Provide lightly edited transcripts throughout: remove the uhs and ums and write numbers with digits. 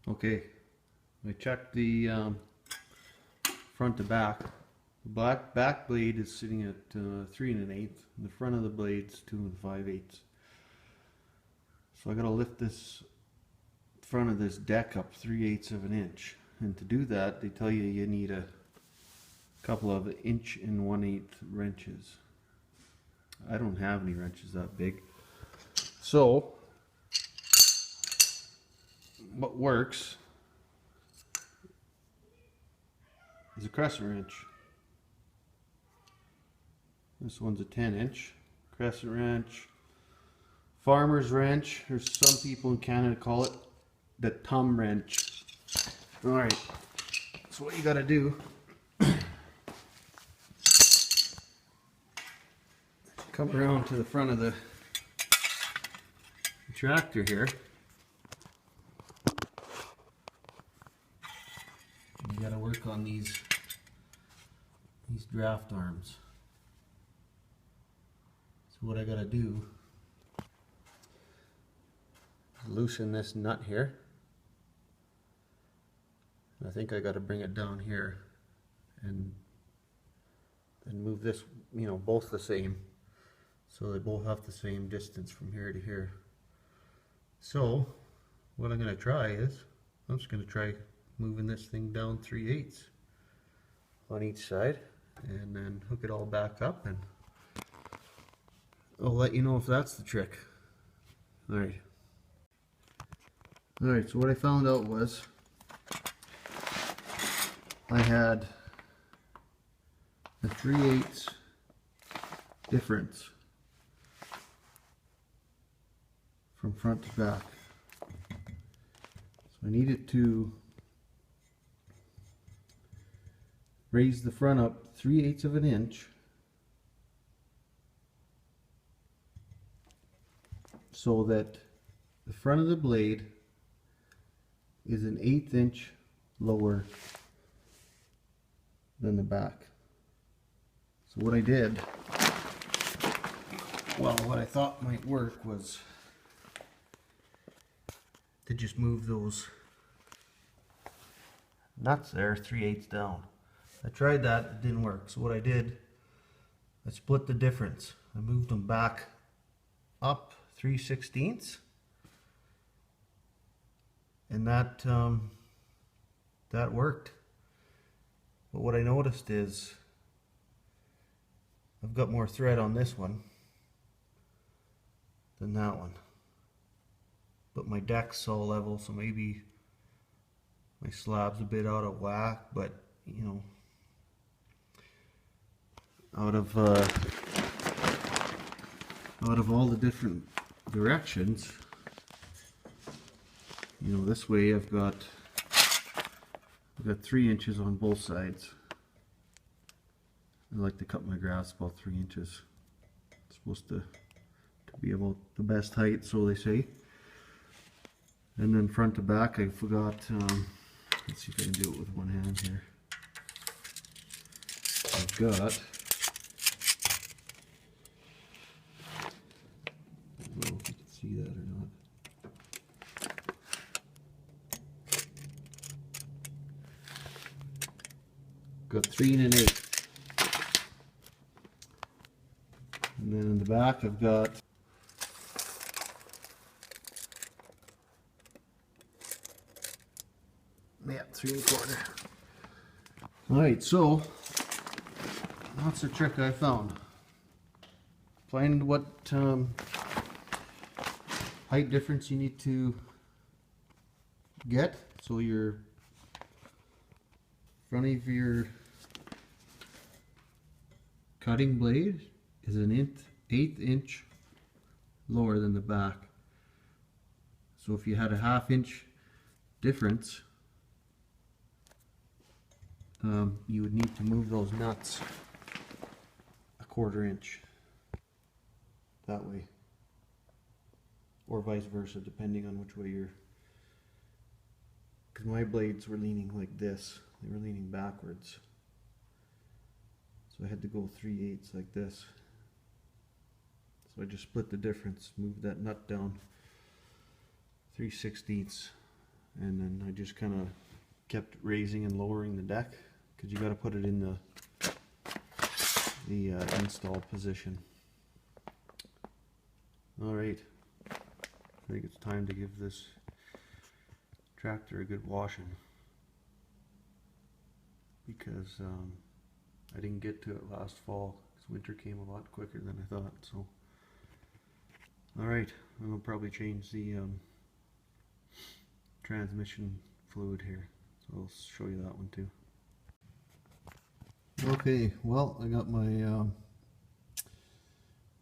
Okay, I checked the front to back. The back blade is sitting at 3 1/8. And the front of the blade's 2 5/8. So I gotta lift this front of this deck up 3/8 of an inch. And to do that, they tell you need a couple of 1 1/8" wrenches. I don't have any wrenches that big. So what works is a crescent wrench. This one's a 10" crescent wrench, farmer's wrench, or some people in Canada call it the thumb wrench. Alright, so what you gotta do, come around to the front of the tractor here. You gotta work on these draft arms. So what I gotta do is loosen this nut here. I think I gotta bring it down here and move this, both the same. So they both have the same distance from here to here. So what I'm gonna try is, I'm just gonna try moving this thing down 3/8 on each side and then hook it all back up, and I'll let you know if that's the trick. Alright, so what I found out was I had a 3/8 difference from front to back. So I needed to raise the front up 3/8 of an inch so that the front of the blade is an 1/8 inch lower than the back. So what I did, what I thought might work was to just move those nuts there 3/8 down. I tried that, it didn't work. So what I did, I split the difference. I moved them back up 3/16, and that worked. But what I noticed is I've got more thread on this one than that one. But my deck's all level, so maybe my slab's a bit out of whack, but out of all the different directions, this way I've got 3 inches on both sides. I like to cut my grass about 3 inches. It's supposed to be about the best height, so they say. And then front to back, I forgot, let's see if I can do it with one hand here. I've got, I don't know if you can see that or not. Got 3 1/8. And then in the back I've got 3 1/4. Alright, so that's the trick I found. Find what height difference you need to get so your front of your cutting blade is an 1/8 inch lower than the back. So if you had a 1/2 inch difference, you would need to move those nuts a 1/4 inch that way, or vice versa, depending on which way you're, because my blades were leaning like this, they were leaning backwards, so I had to go 3/8 like this. So I just split the difference, moved that nut down 3/16 and then I just kind of kept raising and lowering the deck, because you got to put it in the install position. Alright, I think it's time to give this tractor a good washing, because I didn't get to it last fall because winter came a lot quicker than I thought. So alright, I'm going to probably change the transmission fluid here, so I'll show you that one too. Okay, well, I got my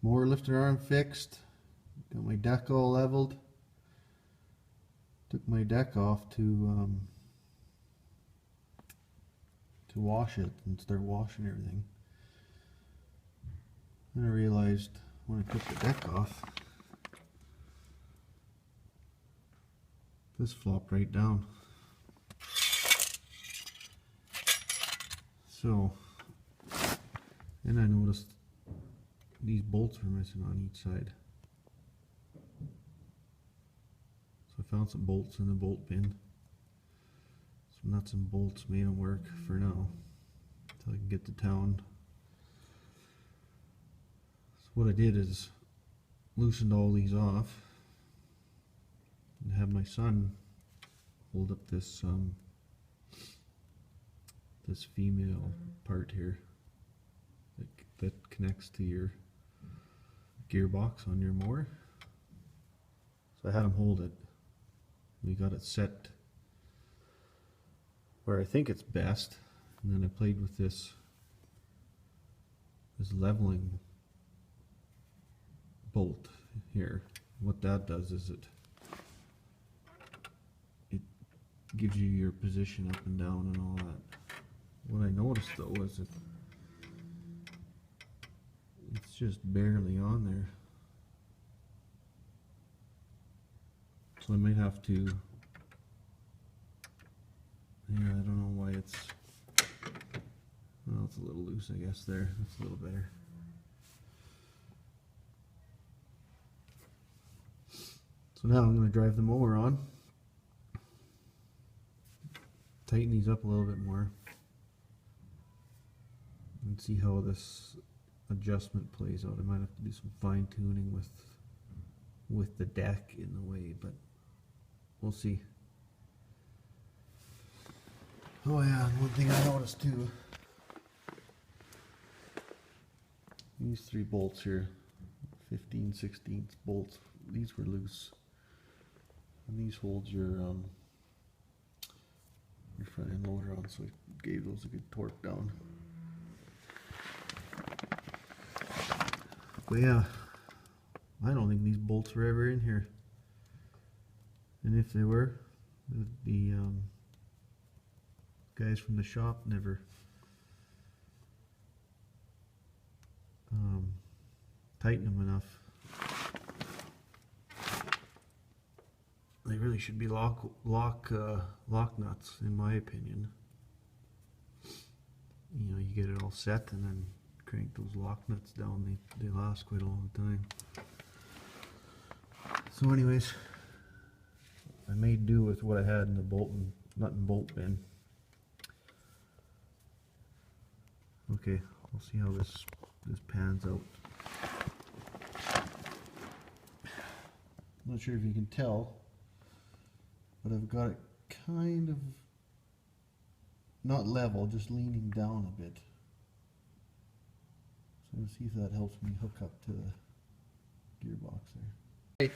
mower lifter arm fixed, got my deck all leveled. Took my deck off to wash it and start washing everything. Then I realized when I took the deck off, this flopped right down. So, then I noticed these bolts were missing on each side. So I found some bolts in the bolt bin. Some nuts and bolts made them work for now, until I can get to town. So what I did is loosened all these off and have my son hold up this this female part here that connects to your gearbox on your mower. So I had him hold it. We got it set where I think it's best, and then I played with this leveling bolt here. What that does is it gives you your position up and down and all that. What I noticed though is that it's just barely on there. So I might have to, yeah, I don't know why it's, well, it's a little loose, I guess there. That's a little better. So now I'm going to drive the mower on, tighten these up a little bit more, and see how this adjustment plays out. I might have to do some fine tuning with the deck in the way, but we'll see. Oh yeah, one thing I noticed too, these 3 bolts here, 15/16 bolts, these were loose, and these hold your front end loader on, so it gave those a good torque down. But yeah, I don't think these bolts were ever in here, and if they were, the guys from the shop never tightened them enough. They really should be lock nuts, in my opinion. You know, you get it all set and then crank those lock nuts down. They last quite a long time. So anyways, I made do with what I had in the nut and bolt bin. Okay, we'll see how this pans out. I'm not sure if you can tell, but I've got it kind of not level, just leaning down a bit. So let's see if that helps me hook up to the gearbox there.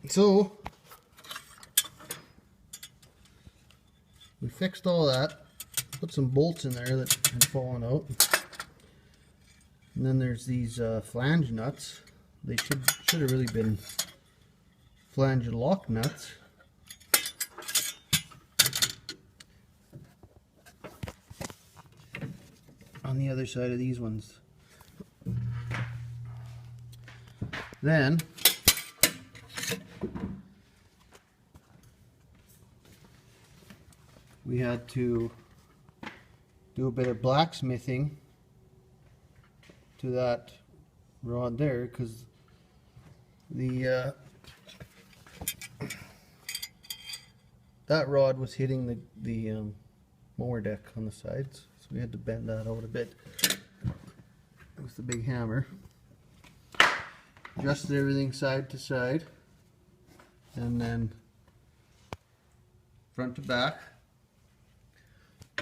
So we fixed all that, put some bolts in there that had fallen out, and then there's these flange nuts. They should have really been flange lock nuts. On the other side of these ones. Then we had to do a bit of blacksmithing to that rod there, because the that rod was hitting the mower deck on the sides, so we had to bend that out a bit with the big hammer. Adjusted everything side to side, and then front to back,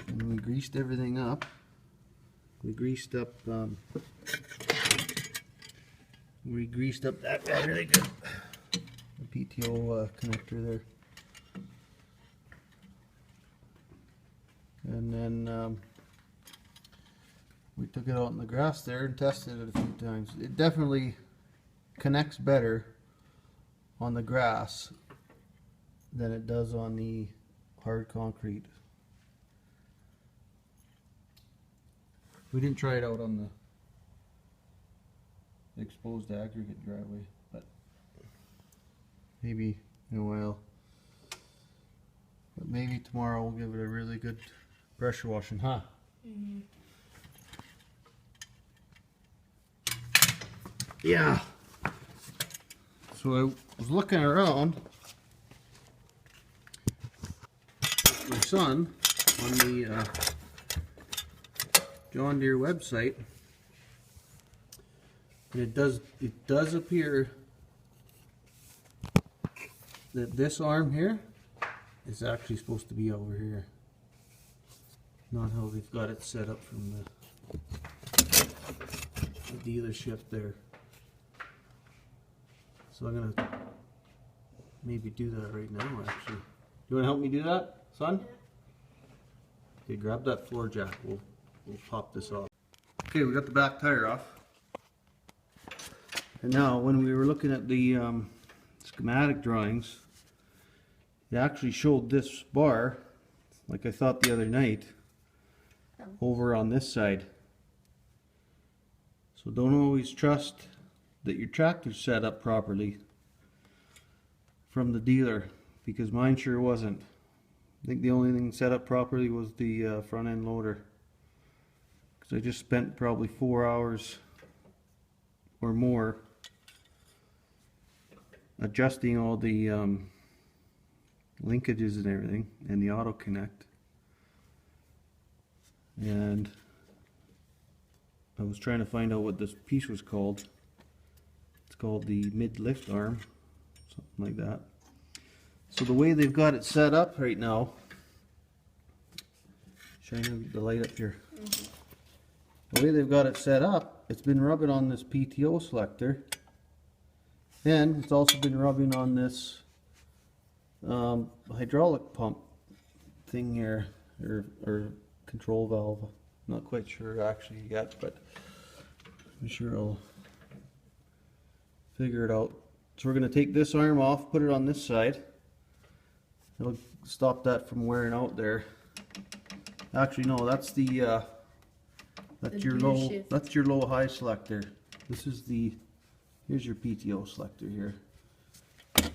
and we greased everything up. We greased up that guy really good, the PTO connector there. And then we took it out in the grass there and tested it a few times. It definitely connects better on the grass than it does on the hard concrete. We didn't try it out on the exposed aggregate driveway, but maybe in a while. But maybe tomorrow we'll give it a really good pressure washing, huh? Mm-hmm. Yeah. So I was looking around with my son on the John Deere website, and it does appear that this arm here is actually supposed to be over here, not how they've got it set up from the dealership there. So I'm gonna maybe do that right now, actually. You wanna help me do that, son? Okay, grab that floor jack. We'll pop this off. Okay, we got the back tire off. And now, when we were looking at the schematic drawings, it actually showed this bar, like I thought the other night, over on this side. So don't always trust that your tractor's set up properly from the dealer, because mine sure wasn't. I think the only thing set up properly was the front end loader, because I just spent probably 4 hours or more adjusting all the linkages and everything, and the auto connect. And I was trying to find out what this piece was called. It's called the mid lift arm, something like that. So the way they've got it set up right now, shine the light up here. The way they've got it set up, it's been rubbing on this PTO selector, and it's also been rubbing on this hydraulic pump thing here, or control valve. I'm not quite sure actually yet, but I'm sure I'll figure it out. So we're going to take this arm off, put it on this side. It'll stop that from wearing out there. Actually, no, that's the that's your low high selector. This is here's your PTO selector here. And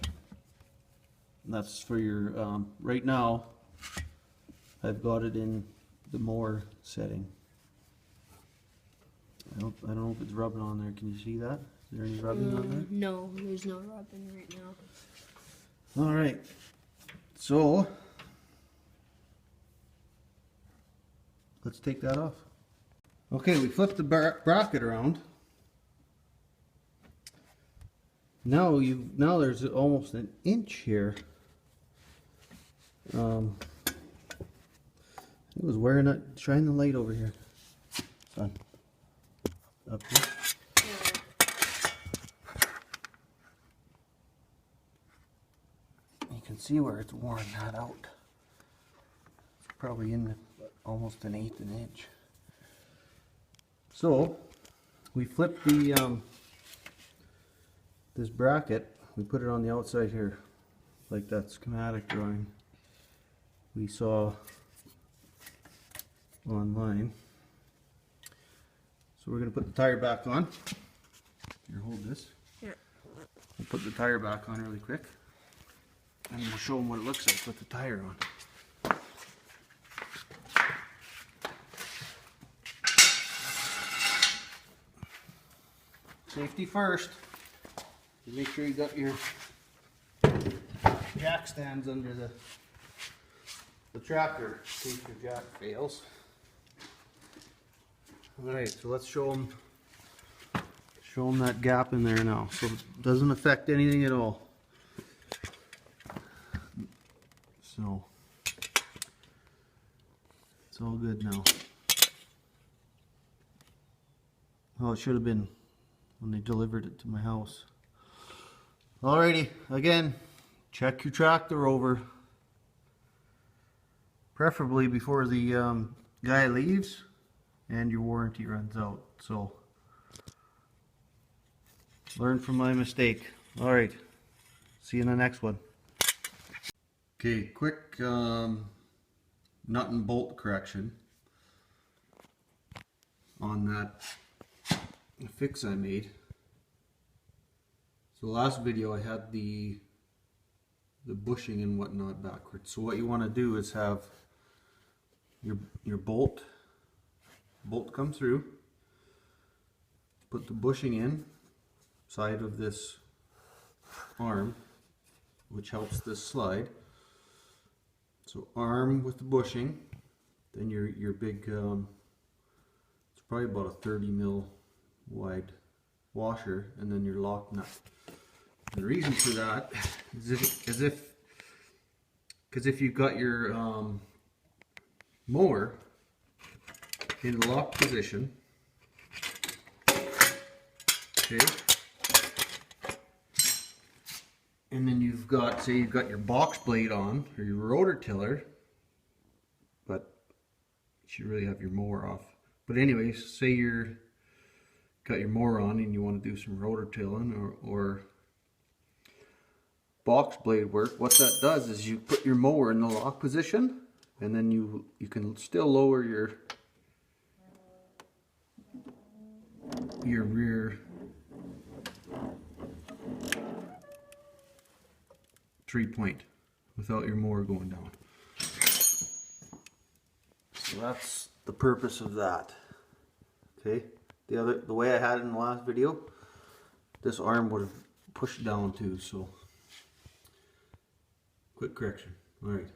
that's for your right now I've got it in the mower setting. I don't know if it's rubbing on there. Can you see that? Is there any rubbing on there? No, there's no rubbing right now. Alright, so let's take that off. Okay, we flipped the bracket around. Now there's almost an inch here. It was wearing it. Shine the light over here, son. Up here. You can see where it's worn that out. It's probably in almost an 1/8 an inch. So we flipped the this bracket. We put it on the outside here, like that schematic drawing we saw online. So we're going to put the tire back on. Here, hold this. Yeah. We'll put the tire back on really quick, and we'll show them what it looks like with the tire on. Safety first. Make sure you got your jack stands under the the tractor in case your jack fails. Alright, so let's show them that gap in there now. So it doesn't affect anything at all. So it's all good now. Oh, it should have been when they delivered it to my house. Alrighty, again, check your tractor over. Preferably before the guy leaves and your warranty runs out. So learn from my mistake. Alright, see you in the next one. Okay, quick nut and bolt correction on that fix I made. So last video I had the bushing and whatnot backwards. So what you want to do is have your bolt come through, put the bushing in side of this arm, which helps this slide. So arm with the bushing, then your big it's probably about a 30 mil wide washer, and then your lock nut. And the reason for that is if you've got your mower in lock position, okay, and then you've got, say you've got your box blade on or your rotor tiller, but you should really have your mower off. But anyways, say you're got your mower on and you want to do some rotor tilling or box blade work, what that does is you put your mower in the lock position, and then you can still lower your rear tree point without your mower going down. So that's the purpose of that. Okay, the way I had it in the last video, this arm would have pushed down too. So quick correction. All right.